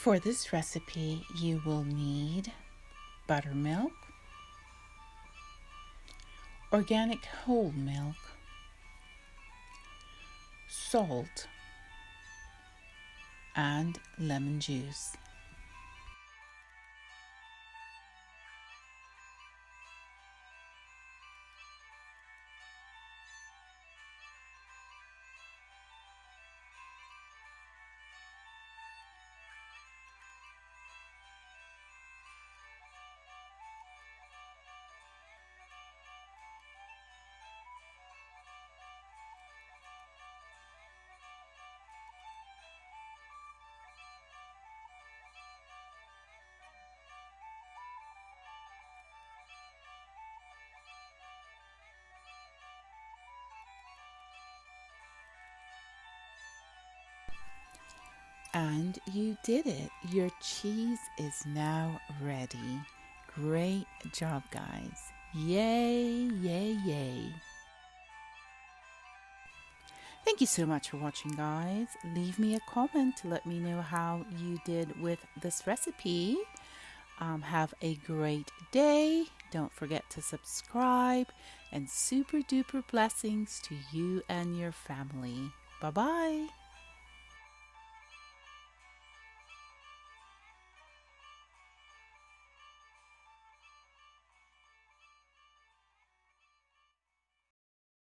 For this recipe, you will need buttermilk, organic whole milk, salt, and lemon juice. And you did it. Your cheese is now ready. Great job, guys. Yay, yay, yay. Thank you so much for watching, guys. Leave me a comment to let me know how you did with this recipe. Have a great day. Don't forget to subscribe, and super duper blessings to you and your family. Bye bye.